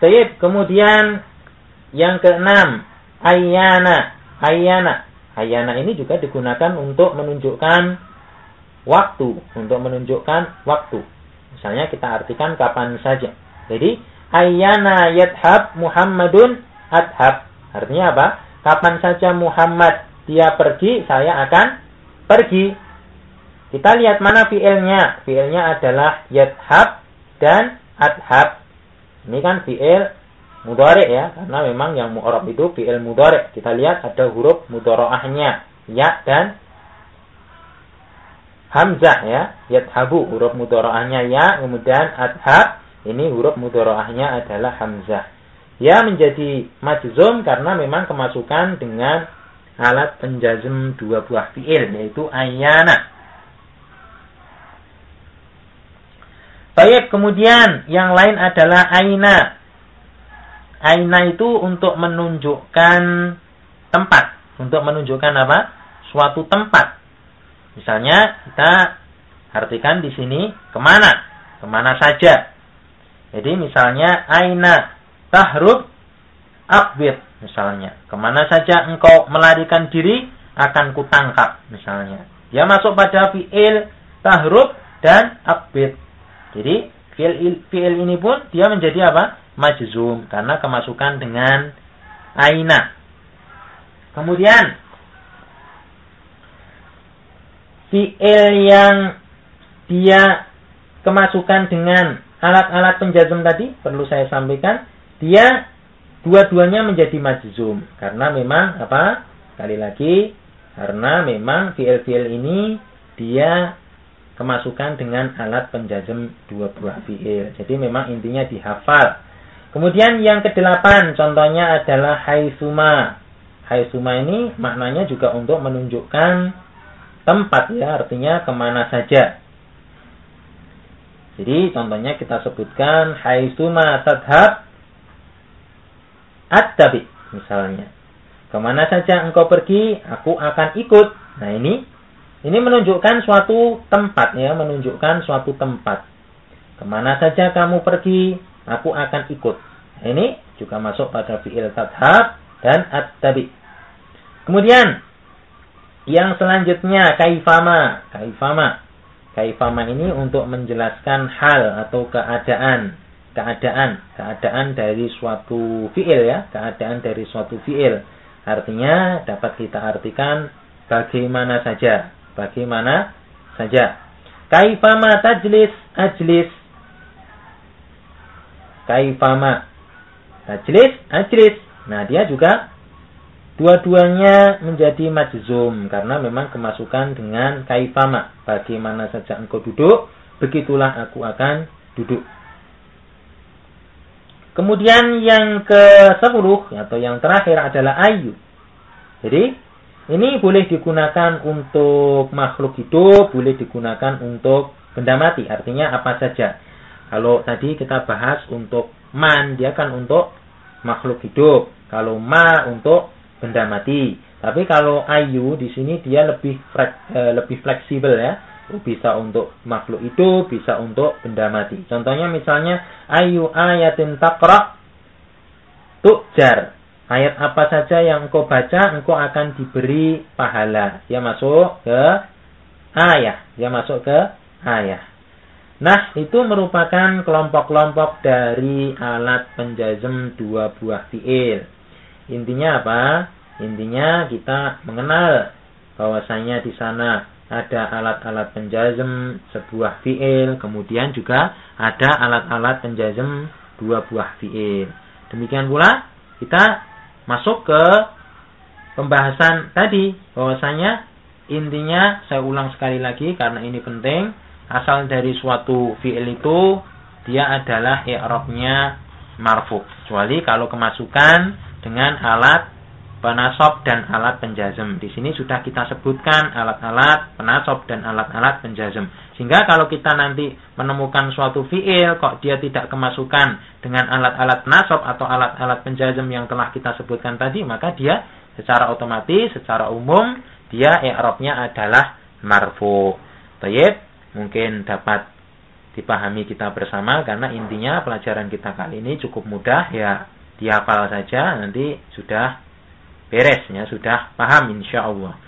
Baik, kemudian yang keenam, ayyana. Ayyana ini juga digunakan untuk menunjukkan waktu, Misalnya kita artikan kapan saja. Jadi, ayyana yadhab Muhammadun adhab. Artinya apa? Kapan saja Muhammad dia pergi, saya akan pergi. Kita lihat mana fi'ilnya. Fi'ilnya adalah yadhab dan adhab. Ini kan fi'il mudhari' ya, karena memang yang mu'rab itu fi'il mudhari'. Kita lihat ada huruf mudhara'ahnya, ya dan hamzah ya. Yadhabu huruf mudhara'ahnya ya, kemudian adhab ini huruf mudhara'ahnya adalah hamzah. Ya menjadi majzum karena memang kemasukan dengan alat penjazm dua buah fi'il, yaitu ayyana. Baik, kemudian yang lain adalah aina. Aina itu untuk menunjukkan tempat. Untuk menunjukkan apa? Suatu tempat. Misalnya kita artikan di sini kemana? Kemana saja. Jadi misalnya aina tahrub aqbid. Misalnya, kemana saja engkau melarikan diri akan kutangkap. Misalnya, dia masuk pada fi'il tahrub dan aqbid. Jadi fi'il ini pun dia menjadi apa? Majzum karena kemasukan dengan aina. Kemudian fi'il yang dia kemasukan dengan alat-alat penjazm tadi perlu saya sampaikan, dia dua-duanya menjadi majzum karena memang apa? Sekali lagi, karena memang fi'il-fi'il ini dia kemasukan dengan alat penjazm dua buah fi'il. Jadi memang intinya dihafal. Kemudian yang ke-8 contohnya adalah haitsuma. Haitsuma ini maknanya juga untuk menunjukkan tempat ya, artinya kemana saja. Jadi contohnya kita sebutkan haitsuma tadhab attabi misalnya. Kemana saja engkau pergi, aku akan ikut. Nah ini menunjukkan suatu tempat ya, menunjukkan suatu tempat. Kemana saja kamu pergi, aku akan ikut. Nah, ini juga masuk pada fi'il tadhab dan attabi. Kemudian yang selanjutnya kaifama. Kaifama ini untuk menjelaskan hal atau keadaan dari suatu fi'il ya, keadaan dari suatu fi'il. Artinya dapat kita artikan bagaimana saja. Kaifama tajlis ajlis. Kaifama tajlis ajlis. Nah, dia juga dua-duanya menjadi majzum karena memang kemasukan dengan kaifama. Bagaimana saja engkau duduk, begitulah aku akan duduk. Kemudian yang ke-10 atau yang terakhir adalah ayu. Jadi ini boleh digunakan untuk makhluk hidup, boleh digunakan untuk benda mati. Artinya apa saja. Kalau tadi kita bahas untuk man, dia kan untuk makhluk hidup. Kalau ma untuk benda mati. Tapi kalau ayu di sini dia lebih fleksibel ya. Bisa untuk makhluk hidup, bisa untuk benda mati. Contohnya misalnya ayu ayatin taqra tujar. Ayat apa saja yang engkau baca, engkau akan diberi pahala. Dia masuk ke ayah. Nah, itu merupakan kelompok-kelompok dari alat penjazm dua buah fi'il. Intinya apa? Intinya kita mengenal bahwasanya di sana ada alat-alat penjazm sebuah fi'il, kemudian juga ada alat-alat penjazm dua buah fi'il. Demikian pula kita masuk ke pembahasan tadi, bahwasanya intinya saya ulang sekali lagi karena ini penting, asal dari suatu fi'il itu dia adalah i'rabnya marfu, kecuali kalau kemasukan dengan alat penasab dan alat penjazm. Di sini sudah kita sebutkan alat-alat penasab dan alat-alat penjazm. Sehingga kalau kita nanti menemukan suatu fi'il kok dia tidak kemasukan dengan alat-alat penasab atau alat-alat penjazm yang telah kita sebutkan tadi, maka dia secara otomatis, secara umum dia i'rabnya adalah marfu. Baik, mungkin dapat dipahami kita bersama, karena intinya pelajaran kita kali ini cukup mudah ya, dihafal saja nanti sudah beres ya, sudah paham insyaallah.